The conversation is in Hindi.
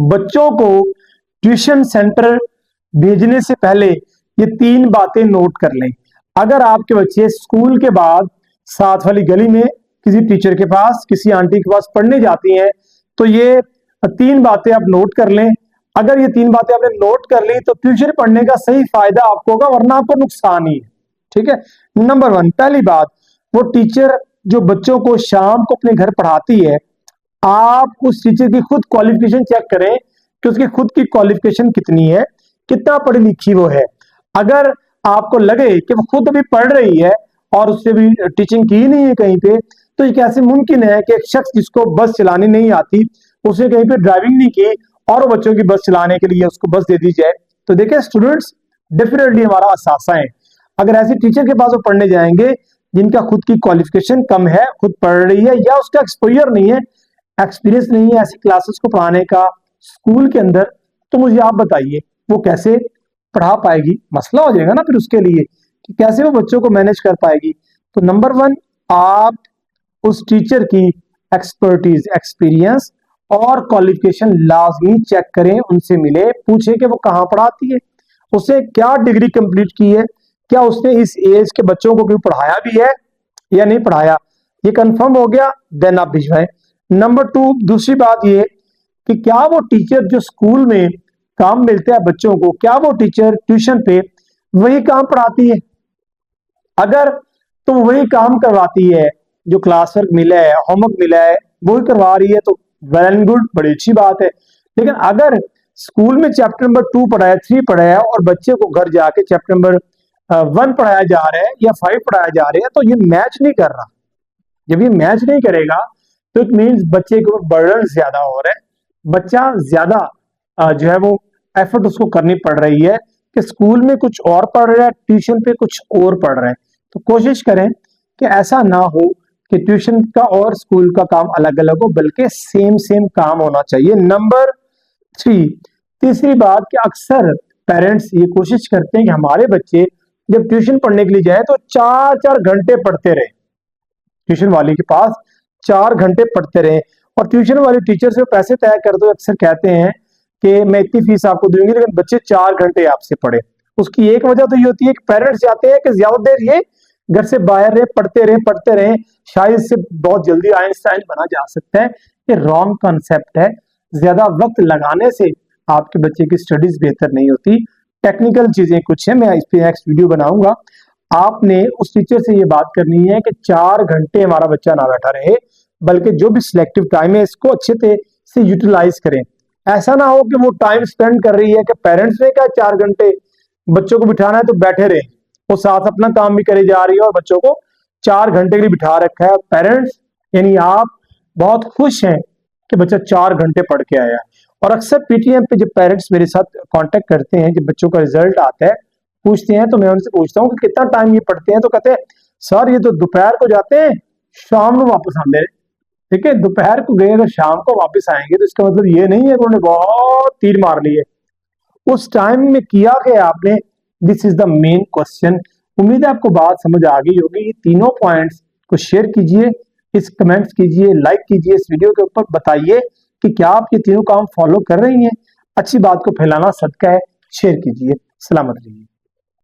बच्चों को ट्यूशन सेंटर भेजने से पहले ये 3 बातें नोट कर लें। अगर आपके बच्चे स्कूल के बाद साथ वाली गली में किसी टीचर के पास, किसी आंटी के पास पढ़ने जाती हैं, तो ये 3 बातें आप नोट कर लें। अगर ये 3 बातें आपने नोट कर ली तो ट्यूशन पढ़ने का सही फायदा आपको होगा, वरना आपको नुकसान ही है। ठीक है। नंबर 1, पहली बात, वो टीचर जो बच्चों को शाम को अपने घर पढ़ाती है, आप उस टीचर की खुद क्वालिफिकेशन चेक करें कि उसकी खुद की क्वालिफिकेशन कितनी है, कितना पढ़ी लिखी वो है। अगर आपको लगे कि वो खुद अभी पढ़ रही है और उससे भी टीचिंग की नहीं है कहीं पे, तो ये कैसे मुमकिन है कि एक शख्स जिसको बस चलानी नहीं आती, उसने कहीं पे ड्राइविंग नहीं की और वो बच्चों की बस चलाने के लिए उसको बस दे दी जाए। तो देखिए स्टूडेंट्स, डेफिनेटली हमारा असासा है। अगर ऐसे टीचर के पास वो पढ़ने जाएंगे जिनका खुद की क्वालिफिकेशन कम है, खुद पढ़ रही है, या उसका एक्सपोजर नहीं है, एक्सपीरियंस नहीं है ऐसी क्लासेस को पढ़ाने का स्कूल के अंदर, तो मुझे आप बताइए वो कैसे पढ़ा पाएगी। मसला हो जाएगा ना फिर उसके लिए कि कैसे वो बच्चों को मैनेज कर पाएगी। तो नंबर 1, आप उस टीचर की एक्सपर्टीज, एक्सपीरियंस और क्वालिफिकेशन लाजमी चेक करें, उनसे मिले, पूछे कि वो कहाँ पढ़ाती है, उसने क्या डिग्री कंप्लीट की है, क्या उसने इस एज के बच्चों को भी पढ़ाया भी है या नहीं पढ़ाया। ये कंफर्म हो गया, देन आप भिजवाएं। नंबर 2, दूसरी बात ये कि क्या वो टीचर जो स्कूल में काम मिलते हैं बच्चों को, क्या वो टीचर ट्यूशन पे वही काम पढ़ाती है। अगर तो वही काम करवाती है, जो क्लास वर्क मिला है, होमवर्क मिला है, वही करवा रही है, तो वेल एंड गुड, बड़ी अच्छी बात है। लेकिन अगर स्कूल में चैप्टर नंबर 2 पढ़ाया, 3 पढ़ाया और बच्चे को घर जाके चैप्टर नंबर 1 पढ़ाया जा रहा है या 5 पढ़ाया जा रहा है, तो ये मैच नहीं कर रहा। जब ये मैच नहीं करेगा तो इट मीन्स बच्चे के ऊपर बर्डन ज्यादा हो रहा है, बच्चा ज्यादा जो है वो एफर्ट उसको करनी पड़ रही है कि स्कूल में कुछ और पढ़ रहा है, ट्यूशन पे कुछ और पढ़ रहा है। तो कोशिश करें कि ऐसा ना हो कि ट्यूशन का और स्कूल का काम अलग अलग हो, बल्कि सेम सेम काम होना चाहिए। नंबर 3, तीसरी बात कि अक्सर पेरेंट्स ये कोशिश करते हैं कि हमारे बच्चे जब ट्यूशन पढ़ने के लिए जाए तो 4-4 घंटे पढ़ते रहे, ट्यूशन वाले के पास 4 घंटे पढ़ते रहे, और ट्यूशन वाले टीचर से पैसे तय कर दो। अक्सर कहते हैं कि मैं इतनी फीस आपको दूंगी, लेकिन बच्चे 4 घंटे आपसे पढ़े। उसकी एक वजह तो ये होती है कि पेरेंट्स चाहते हैं कि ज्यादा देर ये घर से बाहर रहे, पढ़ते रहे, शायद इससे बहुत जल्दी आइंस्टाइन बना जा सकता है। ये रॉन्ग कॉन्सेप्ट है। ज्यादा वक्त लगाने से आपके बच्चे की स्टडीज बेहतर नहीं होती। टेक्निकल चीजें कुछ है, मैं इस पे नेक्स्ट वीडियो बनाऊंगा। आपने उस टीचर से ये बात करनी है कि 4 घंटे हमारा बच्चा ना बैठा रहे, बल्कि जो भी सिलेक्टिव टाइम है इसको अच्छे से यूटिलाइज करें। ऐसा ना हो कि वो टाइम स्पेंड कर रही है कि पेरेंट्स ने कहा 4 घंटे बच्चों को बिठाना है तो बैठे रहे, वो साथ अपना काम भी करे जा रही है और बच्चों को 4 घंटे के लिए बिठा रखा है। पेरेंट्स यानी आप बहुत खुश हैं कि बच्चा 4 घंटे पढ़ के आया है। और अक्सर पीटीएम पे जब पेरेंट्स मेरे साथ कांटेक्ट करते हैं, जब बच्चों का रिजल्ट आता है, पूछते हैं, तो मैं उनसे पूछता हूँ कि कितना टाइम ये पढ़ते हैं, तो कहते हैं सर ये तो दोपहर को जाते हैं, शाम को वापस आते हैं। ठीक है, दोपहर को गए अगर शाम को वापस आएंगे तो इसका मतलब ये नहीं है कि उन्होंने बहुत तीर मार लिए। उस टाइम में किया क्या आपने, this is the main question. उम्मीद है आपको बात समझ आ गई होगी। ये तीनों पॉइंट्स को शेयर कीजिए, इस कमेंट्स कीजिए, लाइक कीजिए, इस वीडियो के ऊपर बताइए कि क्या आप ये तीनों काम फॉलो कर रही हैं। अच्छी बात को फैलाना सदका है, शेयर कीजिए। सलामत रहिए।